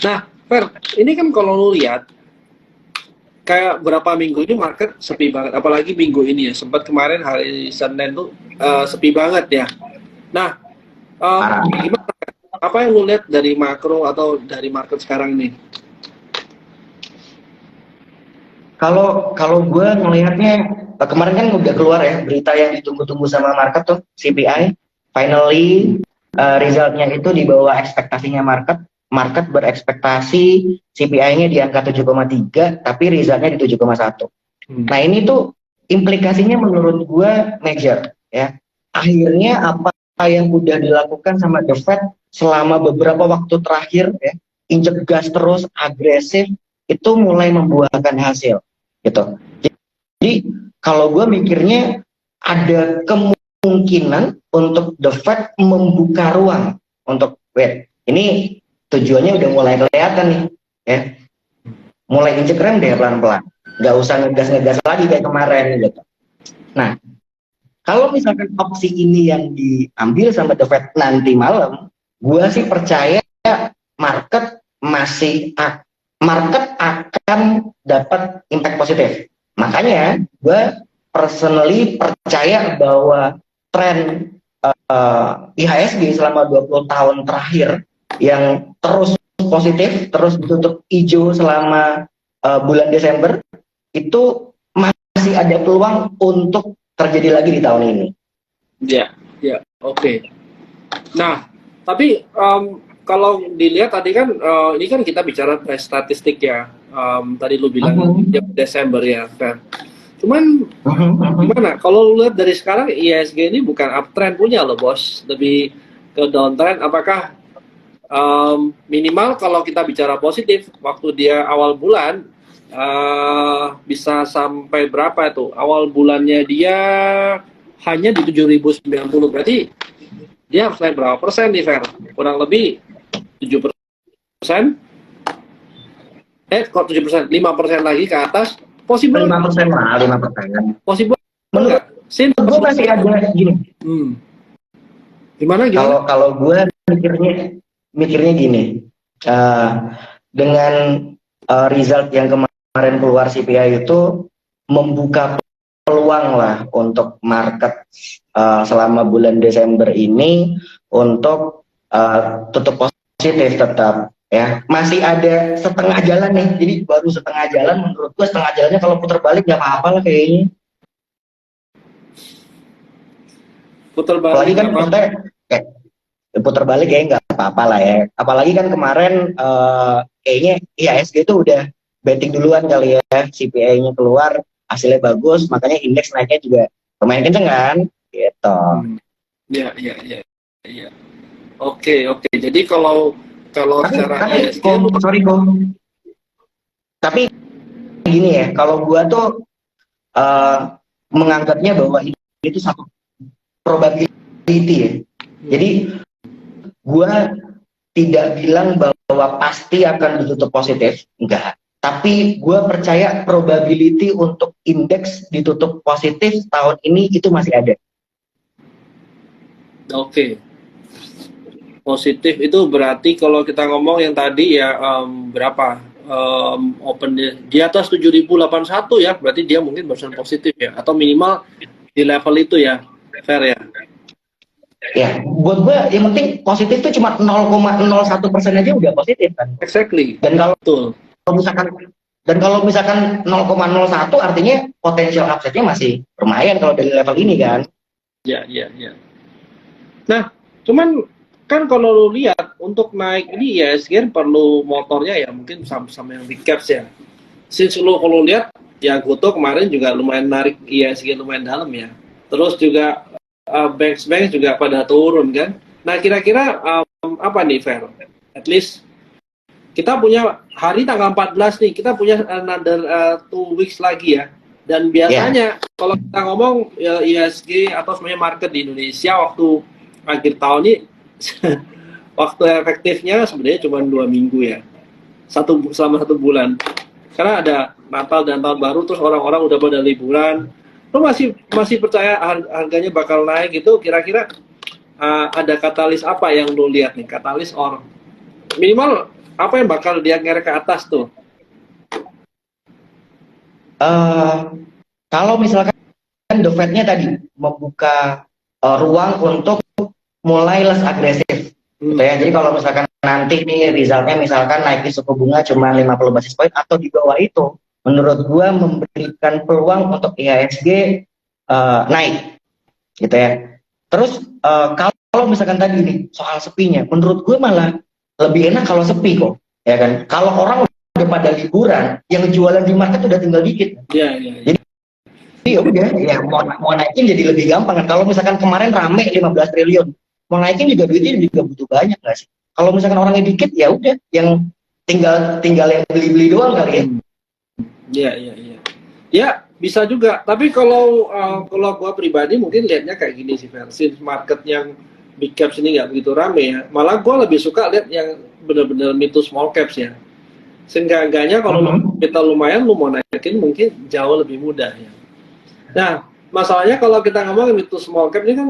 Nah, Fer, ini kan kalau lu lihat kayak berapa minggu ini market sepi banget, apalagi minggu ini ya. Sempat kemarin hari Senin tuh sepi banget ya. Nah, Parah. gimana? Apa yang lu lihat dari makro atau dari market sekarang nih? Kalau kalau gue ngelihatnya kemarin kan udah keluar ya berita yang ditunggu-tunggu sama market tuh CPI. Finally resultnya itu di bawah ekspektasinya market. Market berekspektasi CPI-nya di angka 7,3, tapi resultnya di 7,1. Nah ini tuh implikasinya menurut gue major ya. Akhirnya apa yang udah dilakukan sama The Fed selama beberapa waktu terakhir ya, injek gas terus agresif itu mulai membuahkan hasil gitu. Jadi kalau gue mikirnya ada kemungkinan untuk The Fed membuka ruang untuk wait. Ini tujuannya udah mulai kelihatan nih ya. Mulai injek rem deh pelan-pelan. Nggak usah ngegas-ngegas lagi kayak kemarin gitu. Nah, kalau misalkan opsi ini yang diambil sama The Fed nanti malam, gue sih percaya market masih market akan dapat impact positif. Makanya gue personally percaya bahwa tren IHSG selama 20 tahun terakhir yang terus positif, terus ditutup hijau selama bulan Desember, itu masih ada peluang untuk terjadi lagi di tahun ini. Ya, ya, oke. Nah, tapi kalau dilihat tadi kan ini kan kita bicara statistik ya. Tadi lu bilang Desember ya, Fer. Cuman gimana? Kalau lu lihat dari sekarang ISG ini bukan uptrend punya loh, bos. Lebih ke downtrend. Apakah minimal kalau kita bicara positif waktu dia awal bulan bisa sampai berapa itu? Awal bulannya dia hanya di 7.090, berarti dia harus naik berapa persen nih, Fer? Kurang lebih 7%. Kok 7%? 5% lagi ke atas. Possible? 5% lah, 5%. Possible Menurut gue masih ada gini. Gimana? Kalau gue mikirnya gini. Dengan result yang kemarin keluar CPI itu membuka peluang lah untuk market selama bulan Desember ini untuk tutup positif tetap ya. Masih ada setengah jalan nih, jadi baru setengah jalan. Menurut gue setengah jalannya kalau putar balik nggak apa-apa lah kayaknya. Putar balik apalagi kan maksudnya putar balik kayaknya nggak apa-apa lah ya. Apalagi kan kemarin kayaknya IHSG itu udah betting duluan kali ya, CPI-nya keluar hasilnya bagus, makanya indeks naiknya juga lumayan kenceng kan gitu. Iya. Oke. Jadi kalau secara ISG sorry Kom. Tapi gini ya, kalau gua tuh menganggapnya bahwa ini itu satu probability ya. Jadi gua tidak bilang bahwa pasti akan ditutup positif, enggak. Tapi gue percaya probability untuk indeks ditutup positif tahun ini itu masih ada. Oke. Positif itu berarti kalau kita ngomong yang tadi ya berapa? Open di atas 7.081 ya, berarti dia mungkin barusan positif ya, atau minimal di level itu ya, Fair ya? Ya, buat gue yang penting positif itu cuma 0,01% aja udah positif kan. Exactly. Dan kalau misalkan 0,01 artinya potensial upside-nya masih lumayan kalau dari level ini kan. Ya. Nah, cuman kan kalau lu lihat untuk naik ini ya ISG perlu motornya ya, mungkin sama yang big caps ya. Since lu kalau lihat ya Goto kemarin juga lumayan narik ISG lumayan dalam ya. Terus juga banks juga pada turun kan. Nah kira-kira apa nih Fer? At least kita punya hari tanggal 14 nih, kita punya another 2 weeks lagi ya. Dan biasanya kalau kita ngomong ISG atau sebenarnya market di Indonesia waktu akhir tahun ini waktu efektifnya sebenarnya cuma 2 minggu ya, selama 1 bulan, karena ada Natal dan Tahun Baru, terus orang-orang udah pada liburan. Lo masih percaya harganya bakal naik gitu? Kira-kira ada katalis apa yang lo lihat nih, katalis or minimal Apa yang bakal dia ngerek ke atas tuh? Kalau misalkan the Fed-nya tadi membuka ruang untuk mulai less agresif, gitu ya. Jadi kalau misalkan nanti nih resultnya misalkan naikin suku bunga cuma 50 basis point atau di bawah itu, menurut gua memberikan peluang untuk IHSG naik, gitu ya. Terus kalau misalkan tadi nih soal sepinya, menurut gua malah lebih enak kalau sepi kok, ya kan. Kalau orang udah pada liburan, yang jualan di market udah tinggal dikit. Iya, iya, iya. Jadi ya udah, ya mau naikin jadi lebih gampang kan. Kalau misalkan kemarin rame 15 triliun, mau naikin juga duitnya juga butuh banyak nggak sih? Kalau misalkan orangnya dikit, ya udah, yang tinggal yang beli-beli doang kali ya. Iya, iya, iya. Ya, bisa juga. Tapi kalau gua pribadi mungkin lihatnya kayak gini sih, versi market yang big caps ini nggak begitu rame ya. Malah gua lebih suka lihat yang benar-benar mid to small caps ya. Seenggak-enggaknya kalau kita lumayan, lu mau naikin mungkin jauh lebih mudah ya. Nah, masalahnya kalau kita ngomong mid to small cap ini kan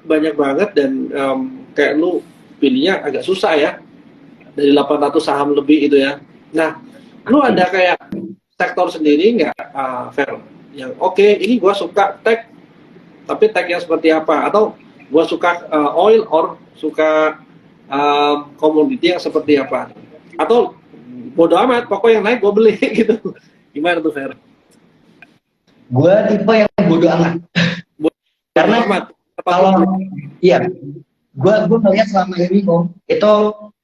banyak banget dan kayak lu pilihnya agak susah ya. Dari 800 saham lebih itu ya. Nah, lu ada kayak sektor sendiri nggak, Fer? Yang oke, ini gua suka tech, tapi tech yang seperti apa? Atau gua suka oil or suka komoditi yang seperti apa? Atau bodo amat, pokoknya yang naik gue beli gitu. Gimana tuh, Fer? Gue tipe yang bodo amat. Karena kalau iya, gue ngeliat selama ini kok itu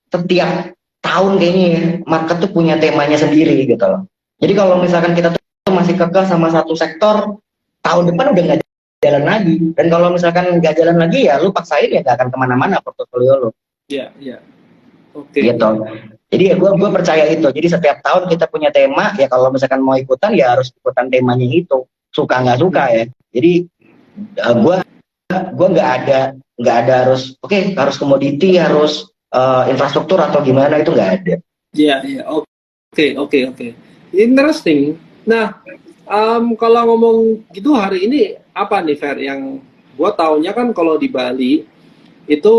setiap tahun kayaknya ya, market tuh punya temanya sendiri gitu loh. Jadi kalau misalkan kita tuh masih kekeh sama satu sektor, tahun depan udah nggak jalan lagi. Dan kalau misalkan nggak jalan lagi ya lu paksain ya nggak akan kemana-mana portofolio lu. Iya, iya. Oke. Gitu. Jadi ya gue percaya itu. Jadi setiap tahun kita punya tema, ya kalau misalkan mau ikutan ya harus ikutan temanya itu. Suka nggak suka ya. Jadi gue nggak ada harus harus komoditi, harus infrastruktur atau gimana, itu nggak ada. Iya, iya. Oke. Interesting. Nah, kalau ngomong gitu hari ini apa nih, Fer? Yang gue taunya kan kalau di Bali itu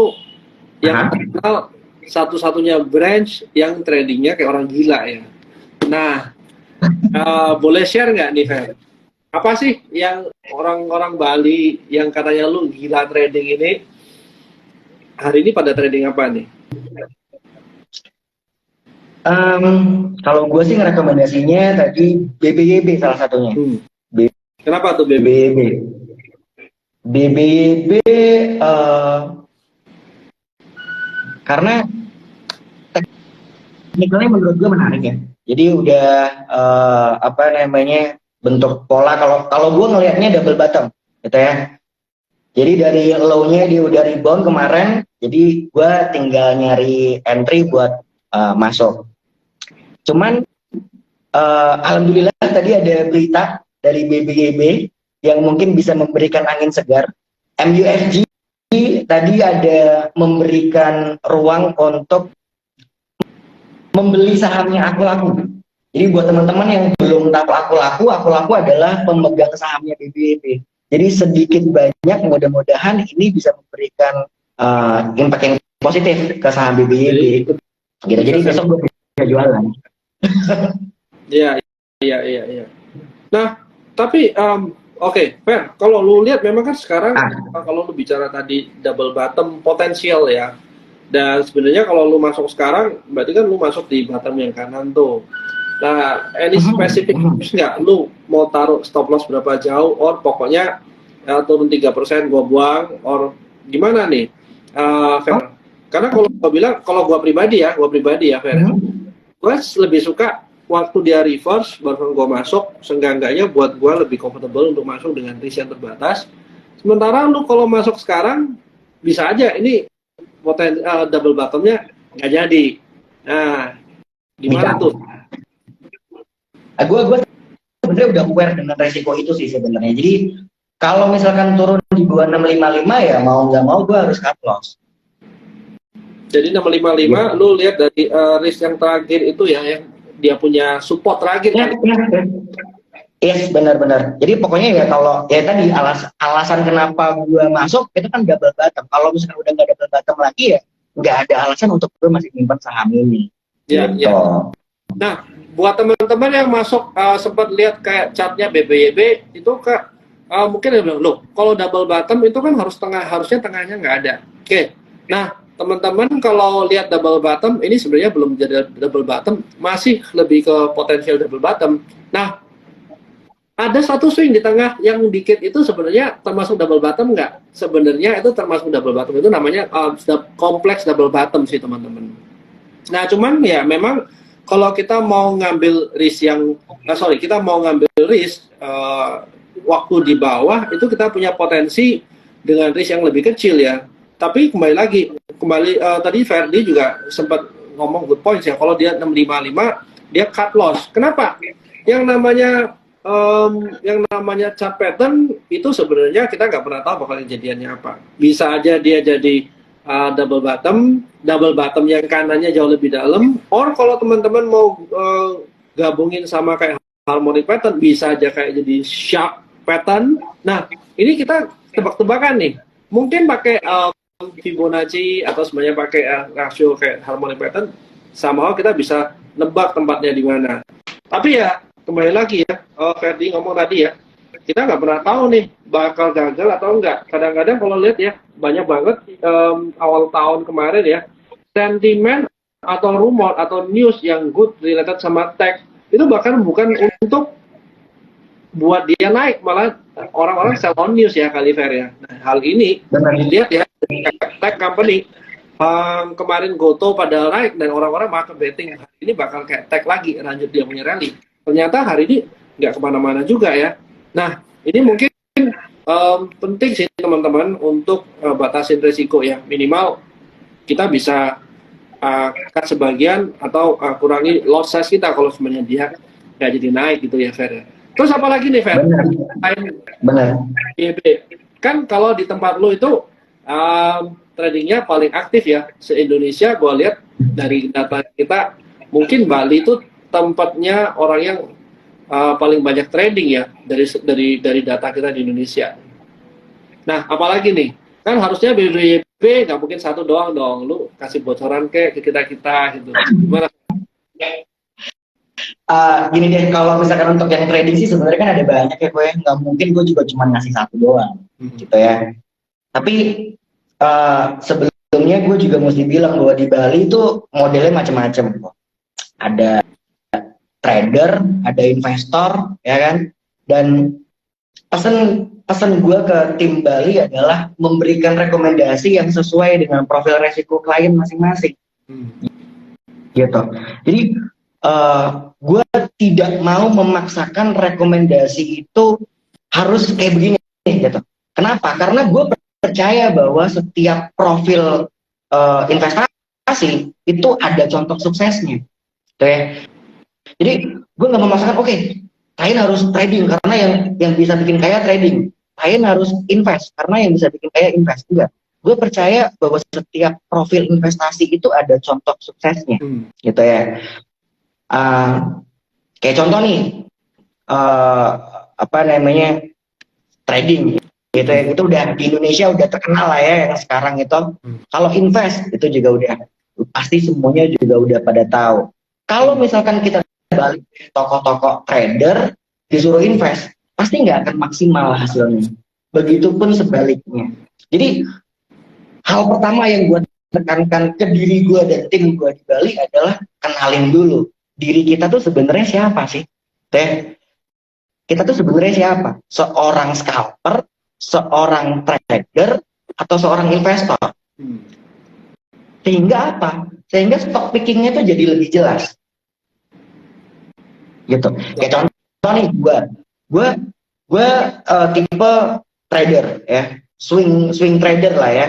yang terkenal satu-satunya branch yang tradingnya kayak orang gila ya. Nah, boleh share nggak nih, Fer? Apa sih yang orang-orang Bali yang katanya lu gila trading ini, hari ini pada trading apa nih? Kalau gue sih rekomendasinya tadi BBYB salah satunya. Kenapa tuh BBYB? BBYB karena teknikalnya menurut gue menarik ya. Jadi udah bentuk pola, kalau gue ngelihatnya double bottom gitu ya. Jadi dari low-nya dia udah rebound kemarin, jadi gue tinggal nyari entry buat masuk. Cuman alhamdulillah tadi ada berita dari BBYB yang mungkin bisa memberikan angin segar. MUFG tadi ada memberikan ruang untuk membeli sahamnya Aku-Laku. Jadi buat teman-teman yang belum tahu Aku-Laku adalah pemegang sahamnya BBYB. Jadi sedikit banyak mudah-mudahan ini bisa memberikan impact yang positif ke saham BBYB. Gitu. Jadi besok gue bisa jualan. Iya. Nah, tapi oke, Fer, kalau lu lihat memang kan sekarang kalau lu bicara tadi double bottom potensial ya. Dan sebenarnya kalau lu masuk sekarang, berarti kan lu masuk di bottom yang kanan tuh. Nah, any specific nggak? Lu mau taruh stop loss berapa jauh? Or pokoknya turun 3% gua buang? Or gimana nih, Fer? Karena kalau gua bilang, kalau gua pribadi ya, Fer, gua lebih suka waktu dia reverse baru gua masuk. Seenggak-enggaknya buat gua lebih comfortable untuk masuk dengan risk yang terbatas. Sementara lu kalau masuk sekarang, bisa aja ini double bottomnya nggak jadi. Nah, gimana tuh? Gue sebenarnya udah aware dengan resiko itu sih sebenarnya. Jadi kalau misalkan turun di 2655 ya mau nggak mau gue harus cut loss. Jadi 655 lu lihat dari risk yang terakhir itu ya, yang dia punya support terakhir kan? Yes, benar-benar. Jadi pokoknya ya kalau ya tadi alasan kenapa gue masuk itu kan double bottom. Kalau misalkan udah nggak double bottom lagi ya nggak ada alasan untuk gue masih nyimpan saham ini. Ya, gitu. ya. Nah, buat teman-teman yang masuk sempat lihat kayak chartnya BBYB itu mungkin ada bilang, loh, kalau double bottom itu kan harusnya tengahnya nggak ada. Oke. Nah, teman-teman kalau lihat double bottom ini sebenarnya belum jadi double bottom, masih lebih ke potensial double bottom. Nah, ada satu swing di tengah yang dikit itu sebenarnya termasuk double bottom nggak? Sebenarnya itu termasuk double bottom, itu namanya kompleks double bottom sih teman-teman. Nah, cuman ya memang kalau kita mau ngambil risk kita mau ngambil risk waktu di bawah itu kita punya potensi dengan risk yang lebih kecil ya. Tapi tadi Ferdi juga sempat ngomong good points ya. Kalau dia 655 dia cut loss. Kenapa? Yang namanya chart pattern itu sebenarnya kita nggak pernah tahu bakal kejadiannya apa. Bisa aja dia jadi double bottom yang kanannya jauh lebih dalam, or kalau teman-teman mau gabungin sama kayak harmonic pattern bisa aja kayak jadi sharp pattern. Nah, ini kita tebak-tebakan nih, mungkin pakai Fibonacci atau sebenarnya pakai rasio kayak harmonic pattern, somehow kita bisa nebak tempatnya di mana. Tapi ya kembali lagi ya, Ferdi ngomong tadi ya, kita nggak pernah tahu nih bakal gagal atau enggak. Kadang-kadang kalau lihat ya, banyak banget awal tahun kemarin ya, sentimen atau rumor atau news yang good related sama tech itu bahkan bukan untuk buat dia naik, malah orang-orang sell on news ya kali Fer ya. Nah, hal ini dilihat ya, tech company kemarin Goto pada naik dan orang-orang makin betting hari ini bakal kayak tech lagi lanjut dia punya rally. Ternyata hari ini nggak kemana-mana juga ya. Nah, ini mungkin penting sih teman-teman untuk batasin risiko ya. Minimal kita bisa cut sebagian atau kurangi loss size kita kalau sebenarnya dia nggak jadi naik gitu ya, Fer. Terus apa lagi nih, Fer? Benar. Kan kalau di tempat lo itu tradingnya paling aktif ya se-Indonesia. Gue lihat dari data kita, mungkin Bali itu tempatnya orang yang paling banyak trading ya dari data kita di Indonesia. Nah, apalagi nih, kan harusnya BBYB nggak mungkin satu doang dong. Lu kasih bocoran ke kita gitu. Gimana? Gini deh, kalau misalkan untuk yang trading sih sebenarnya kan ada banyak ya gue, nggak mungkin gue juga cuma ngasih satu doang, gitu ya. Tapi sebelumnya gue juga mesti bilang bahwa di Bali itu modelnya macam-macam. Ada trader, ada investor, ya kan. Dan pesan gue ke tim Bali adalah memberikan rekomendasi yang sesuai dengan profil resiko klien masing-masing, gitu. Jadi gue tidak mau memaksakan rekomendasi itu harus kayak begini, gitu. Kenapa? Karena gue percaya bahwa setiap profil investasi itu ada contoh suksesnya, gitu ya. Jadi gue nggak memaksakan, oke, kalian harus trading karena yang bisa bikin kaya trading, kalian harus invest karena yang bisa bikin kaya invest. Enggak. Gue percaya bahwa setiap profil investasi itu ada contoh suksesnya, gitu ya. Kayak contoh nih, trading, gitu ya. Itu udah di Indonesia udah terkenal lah ya yang sekarang itu. Kalau invest itu juga udah pasti semuanya juga udah pada tahu. Kalau misalkan kita balik tokoh-tokoh trader disuruh invest, pasti nggak akan maksimal hasilnya. Begitupun sebaliknya. Jadi hal pertama yang gue tekankan ke diri gue dan tim gue di Bali adalah kenalin dulu diri kita tuh sebenarnya siapa sih? Kita tuh sebenarnya siapa? Seorang scalper, seorang trader, atau seorang investor? Sehingga apa? Sehingga stock pickingnya tuh jadi lebih jelas. Gitu. Kayak contoh nih gue tipe trader ya, swing trader lah ya,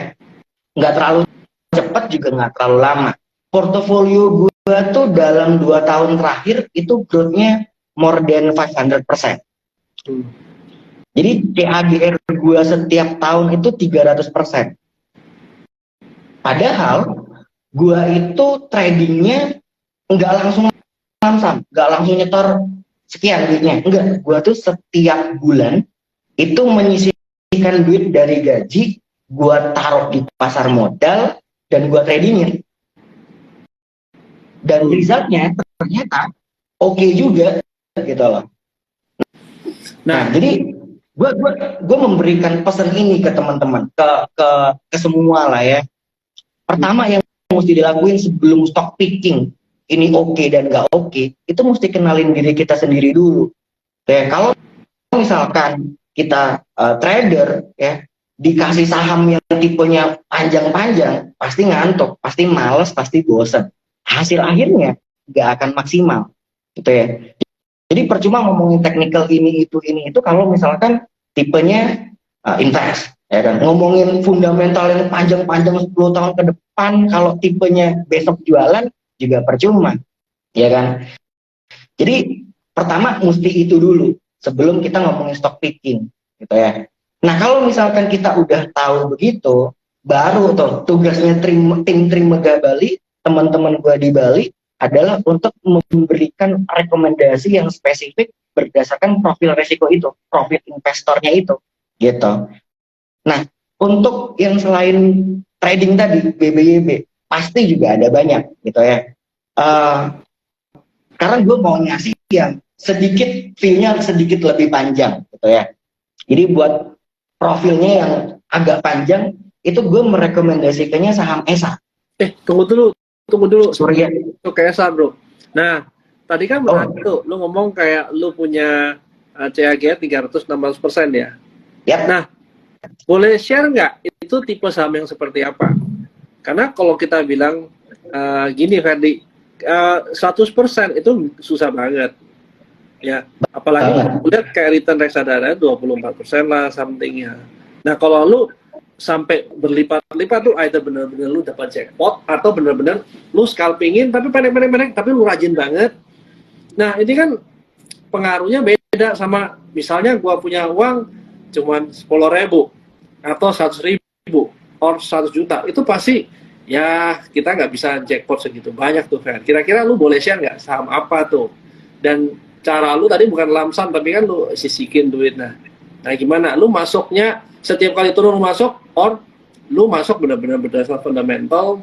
nggak terlalu cepat juga nggak terlalu lama. Portofolio gue tuh dalam 2 tahun terakhir itu growth-nya more than 500%. Jadi CAGR gue setiap tahun itu 300%. Padahal gue itu tradingnya nggak langsung nggak langsung nyetor sekian duitnya, enggak. Gue tuh setiap bulan itu menyisihkan duit dari gaji, gue taruh di pasar modal dan gue tradingin. dan resultnya ternyata oke juga gitu loh. Nah, jadi gue memberikan pesan ini ke teman-teman, ke semua lah ya. Pertama yang mesti dilakuin sebelum stock picking ini oke dan nggak oke, itu mesti kenalin diri kita sendiri dulu. Ya, kalau misalkan kita trader ya, dikasih saham yang tipenya panjang-panjang, pasti ngantuk, pasti males, pasti bosen. Hasil akhirnya nggak akan maksimal, gitu ya. Jadi percuma ngomongin technical ini itu kalau misalkan tipenya invest, ya kan. Ngomongin fundamental yang panjang-panjang 10 tahun ke depan, kalau tipenya besok jualan juga percuma, ya kan. Jadi pertama mesti itu dulu sebelum kita ngomongin stock picking, gitu ya. Nah kalau misalkan kita udah tahu begitu, baru tuh tugasnya tim Trimegah Bali, teman-teman gua di Bali adalah untuk memberikan rekomendasi yang spesifik berdasarkan profil resiko itu, profil investornya itu, gitu. Nah untuk yang selain trading tadi BBYB pasti juga ada banyak, gitu ya. Karena gue mau ngasih yang sedikit view-nya sedikit lebih panjang, gitu ya. Jadi buat profilnya yang agak panjang itu gue merekomendasikannya saham ESA. Tunggu dulu. Surya. Itu kayak ESA, bro. Nah, tadi kan tuh lu ngomong kayak lu punya CAGR 316% ya. Yep. Nah, boleh share nggak itu tipe saham yang seperti apa? Karena kalau kita bilang gini Ferdi, 100% itu susah banget. Ya, apalagi lihat kayak return reksadana 24% lah something ya. Nah, kalau lu sampai berlipat-lipat tuh either bener-bener lu dapat jackpot atau bener-bener lu scalpingin tapi pendek-pendek tapi lu rajin banget. Nah, ini kan pengaruhnya beda sama misalnya gua punya uang cuman 10.000 atau 100.000 or 100 juta. Itu pasti ya kita nggak bisa jackpot segitu banyak tuh, Fer. Kira-kira lu boleh share nggak saham apa tuh? Dan cara lu tadi bukan lamsam tapi kan lu sisikin duit. Nah gimana? Lu masuknya setiap kali turun lu masuk, or lu masuk benar-benar berdasarkan fundamental?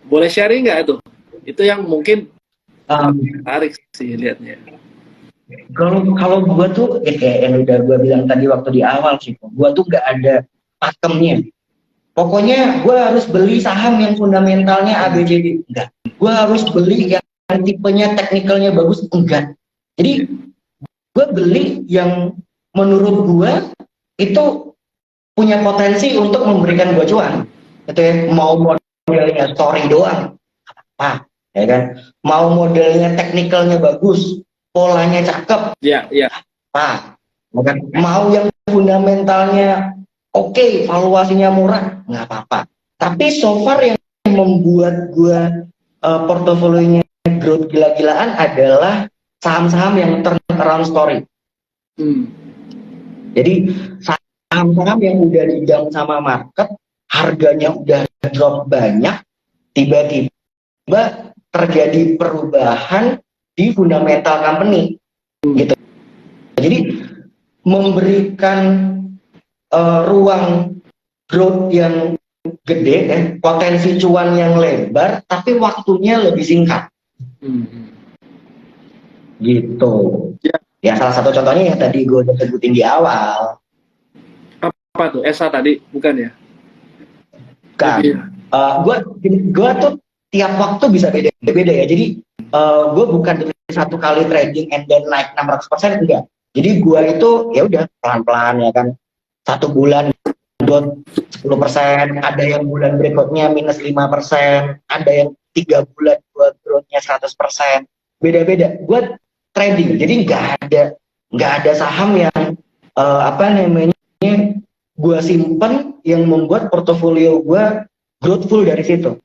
Boleh sharing nggak itu? Itu yang mungkin tarik sih liatnya. Kalau gua tuh kayak yang udah gua bilang tadi waktu di awal sih, gua tuh nggak ada pakemnya. Pokoknya gue harus beli saham yang fundamentalnya ABCD, enggak. Gue harus beli yang tipenya teknikalnya bagus, enggak. Jadi gue beli yang menurut gue itu punya potensi untuk memberikan gue cuan. Gitu ya. Mau modelnya story doang, apa? Ya kan? Mau modelnya teknikalnya bagus, polanya cakep, apa? Ya kan? Mau yang fundamentalnya oke, valuasinya murah, nggak apa-apa. Tapi so far yang membuat gue portofolionya growth gila-gilaan adalah saham-saham yang turnaround story. Jadi saham-saham yang udah di-dump sama market, harganya udah drop banyak, tiba-tiba terjadi perubahan di fundamental company. Gitu. Jadi memberikan ruang growth yang gede, potensi cuan yang lebar, tapi waktunya lebih singkat. Gitu. Ya salah satu contohnya yang tadi gue udah sebutin di awal. Apa tuh? ESA tadi, bukan ya? Kan. Gue tuh tiap waktu bisa beda-beda ya. Jadi gue bukan dari satu kali trading and then naik 600% enggak. Jadi gue itu ya udah pelan-pelan ya kan. 1 bulan growth 10%, ada yang bulan berikutnya minus 5%, ada yang 3 bulan growth-nya 100%. Beda-beda. Gue trading, jadi nggak ada saham yang gue simpen yang membuat portofolio gue growthful dari situ.